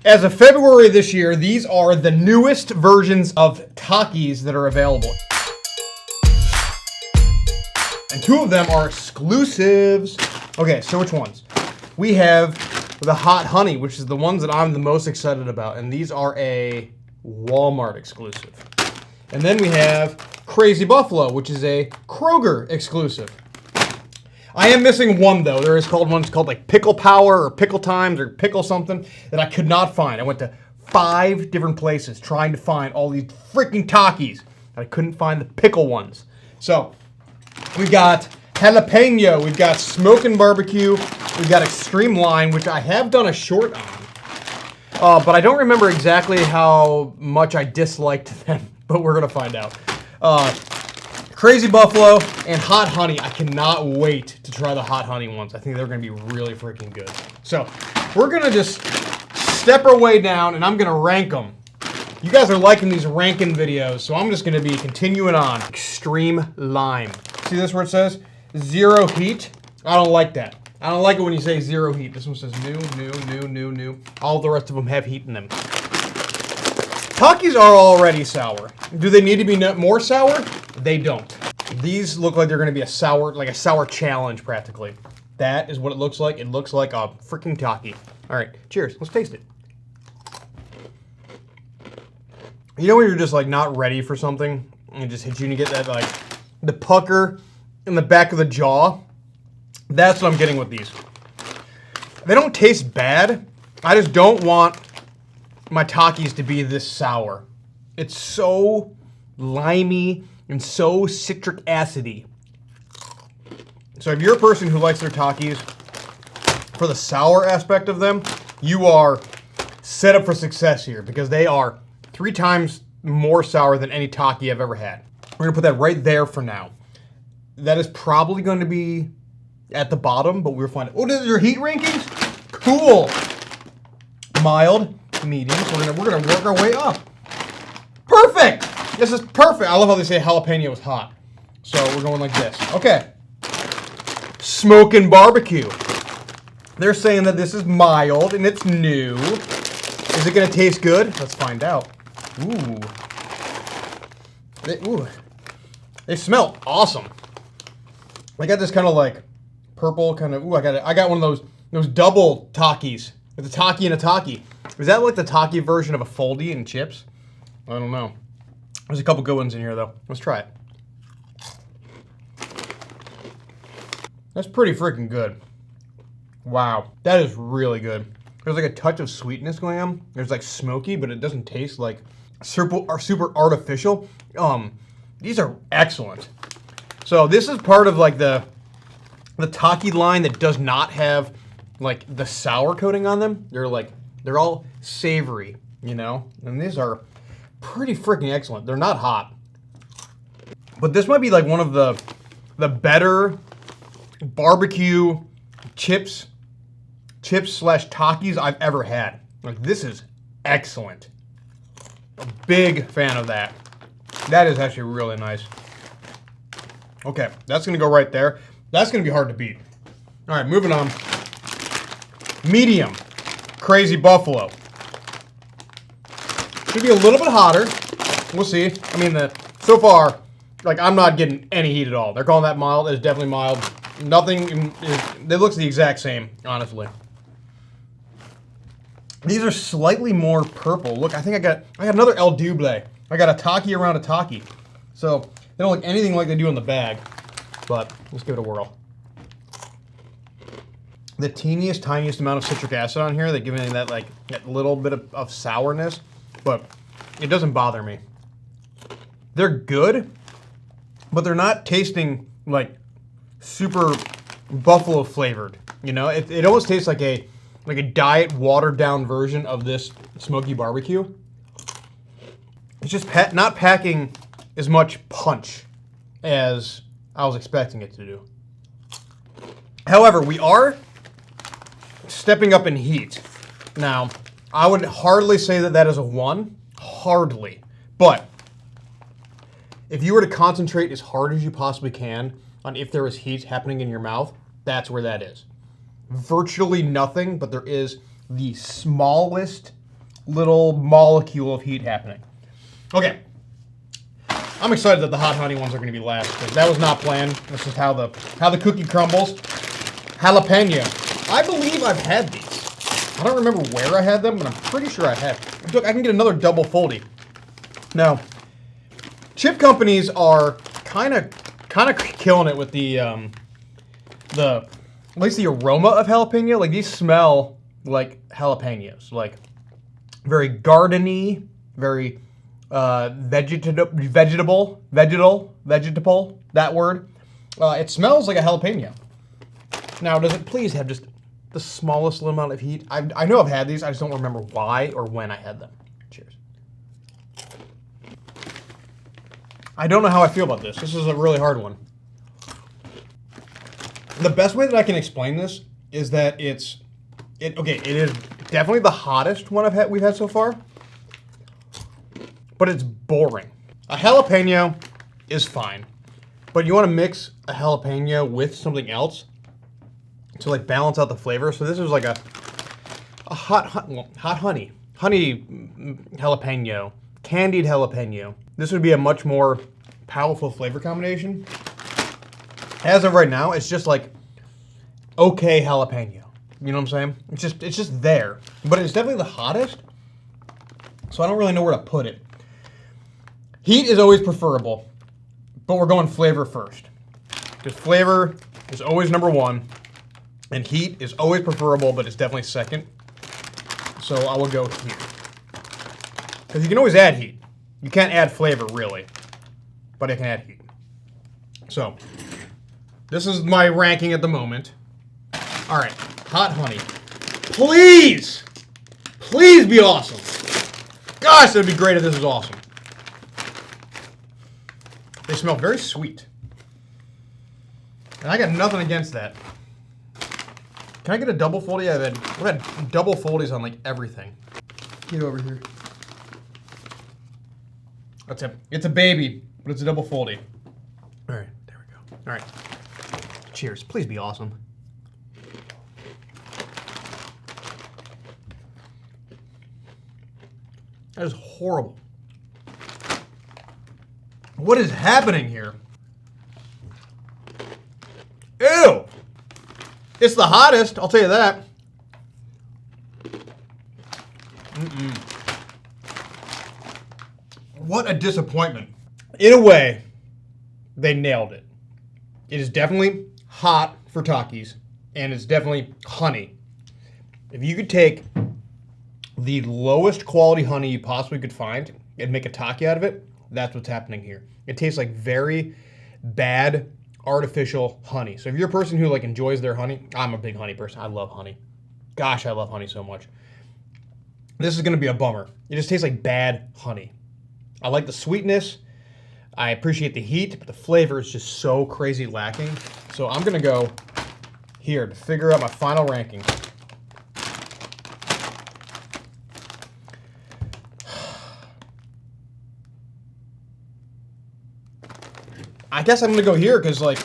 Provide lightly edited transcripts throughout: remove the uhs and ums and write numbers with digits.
As of February this year, these are the newest versions of Takis that are available. And two of them are exclusives. Okay, so which ones? We have the Hot Honey, which is the ones that I'm the most excited about. And these are a Walmart exclusive. And then we have Crazy Buffalo, which is a Kroger exclusive. I am missing one though. There is one's called like Pickle Power or Pickle Times or Pickle something that I could not find. I went to 5 different places trying to find all these freaking Takis. I couldn't find the pickle ones. So we've got Jalapeno, we've got Smokin Barbecue, we've got Extreme Line, which I have done a short on. But I don't remember exactly how much I disliked them, but we're gonna find out. Crazy Buffalo and Hot Honey. I cannot wait to try the Hot Honey ones. I think they're gonna be really freaking good. So we're gonna just step our way down and I'm gonna rank them. You guys are liking these ranking videos, so I'm just gonna be continuing on. Extreme Lime. See this where it says 0 heat? I don't like that. I don't like it when you say 0 heat. This one says new. All the rest of them have heat in them. Takis are already sour. Do they need to be more sour? They don't. These look like they're gonna be a sour challenge practically. That is what it looks like. It looks like a freaking Taki. All right, cheers, let's taste it. You know when you're just like not ready for something and it just hits you and you get that like the pucker in the back of the jaw? That's what I'm getting with these. They don't taste bad. I just don't want my Takis to be this sour. It's so limey and so citric acidy. So if you're a person who likes their Takis for the sour aspect of them, you are set up for success here because they are 3 times more sour than any Taki I've ever had. We're gonna put that right there for now. That is probably going to be at the bottom, but we'll find it. Oh, these are your heat rankings? Cool. Mild, medium. So we're gonna work our way up. Perfect. This is perfect. I love how they say jalapeno is hot. So we're going like this. Okay. Smokin Barbecue. They're saying that this is mild and it's new. Is it gonna taste good? Let's find out. Ooh. They smell awesome. I got this kind of like purple kind of. Ooh, I got one of those double Takis. It's a Taki and a Taki. Is that like the Taki version of a Foldy and chips? I don't know. There's a couple good ones in here though. Let's try it. That's pretty freaking good. Wow, that is really good. There's like a touch of sweetness going on. There's like smoky, but it doesn't taste like super artificial. These are excellent. So this is part of like the Taki line that does not have like the sour coating on them. They're all savory, you know? And these are pretty freaking excellent. They're not hot. But this might be like one of the better barbecue chips slash Takis I've ever had. Like this is excellent. A big fan of that. That is actually really nice. Okay, that's gonna go right there. That's gonna be hard to beat. All right, moving on. Medium, Crazy Buffalo. Should be a little bit hotter. We'll see. I mean, so far, like I'm not getting any heat at all. They're calling that mild. It's definitely mild. Nothing. They look the exact same, honestly. These are slightly more purple. Look, I think I got another El Double. I got a Taki around a Taki. So they don't look anything like they do in the bag, but let's give it a whirl. The tiniest amount of citric acid on here, they give me that little bit of sourness, but it doesn't bother me. They're good, but they're not tasting like super buffalo flavored. You know, it almost tastes like a diet watered down version of this smoky barbecue. It's just not packing as much punch as I was expecting it to do. However, we are stepping up in heat. Now, I would hardly say that is a 1. Hardly. But if you were to concentrate as hard as you possibly can on if there is heat happening in your mouth, that's where that is. Virtually nothing, but there is the smallest little molecule of heat happening. Okay. I'm excited that the hot honey ones are going to be last, because that was not planned. This is how the cookie crumbles. Jalapeno. I believe I've had these. I don't remember where I had them, but I'm pretty sure I have. Look, I can get another double foldy. Now, chip companies are kind of killing it with the at least the aroma of jalapeno. Like, these smell like jalapenos, like very gardeny, very vegetable, that word. It smells like a jalapeno. Now, does it please have just the smallest little amount of heat? I know I've had these, I just don't remember why or when I had them. Cheers. I don't know how I feel about this. This is a really hard one. The best way that I can explain this is that it is definitely the hottest one we've had so far, but it's boring. A jalapeno is fine, but you want to mix a jalapeno with something else to like balance out the flavor. So this is like a hot honey jalapeno, candied jalapeno. This would be a much more powerful flavor combination. As of right now, it's just like okay jalapeno. You know what I'm saying? It's just there, but it's definitely the hottest. So I don't really know where to put it. Heat is always preferable, but we're going flavor first. Because flavor is always number one, and heat is always preferable, but it's definitely second. So I will go here. Because you can always add heat. You can't add flavor, really, but I can add heat. So this is my ranking at the moment. All right, hot honey. Please be awesome. Gosh, that'd be great if this was awesome. They smell very sweet. And I got nothing against that. Can I get a double foldy? I've had double foldies on like everything. Get over here. That's it. It's a baby, but it's a double foldy. All right, there we go. All right. Cheers. Please be awesome. That is horrible. What is happening here? Ew! It's the hottest, I'll tell you that. What a disappointment. In a way, they nailed it. It is definitely hot for Takis, and it's definitely honey. If you could take the lowest quality honey you possibly could find and make a Taki out of it, that's what's happening here. It tastes like very bad artificial honey. So if you're a person who like enjoys their honey, I'm a big honey person. I love honey. Gosh, I love honey so much. This is going to be a bummer. It just tastes like bad honey. I like the sweetness. I appreciate the heat, but the flavor is just so crazy lacking. So I'm going to go here to figure out my final ranking. I guess I'm going to go here because, like,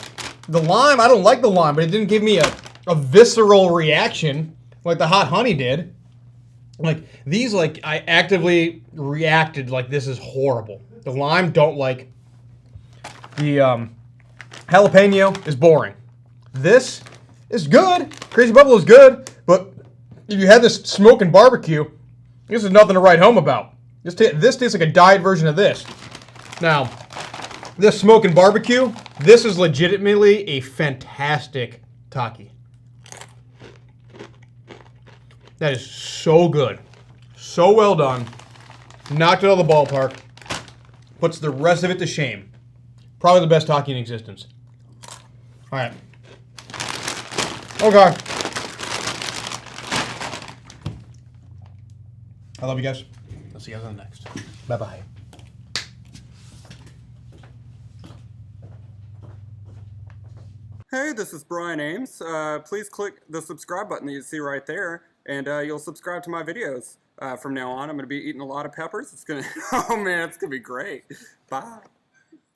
the lime, I don't like the lime, but it didn't give me a visceral reaction like the hot honey did. Like, these, like, I actively reacted like this is horrible. The lime, don't like. The jalapeno is boring. This is good. Crazy Buffalo is good, but if you had this Smokin Barbecue, this is nothing to write home about. This tastes like a diet version of this. Now, this Smokin Barbecue, this is legitimately a fantastic Taki. That is so good. So well done. Knocked it out of the ballpark. Puts the rest of it to shame. Probably the best Taki in existence. All right. Okay. I love you guys. I'll see you guys on the next. Bye-bye. Hey, this is Brian Ames. Please click the subscribe button that you see right there, and you'll subscribe to my videos. From now on, I'm going to be eating a lot of peppers. It's going to, oh man, it's going to be great. Bye.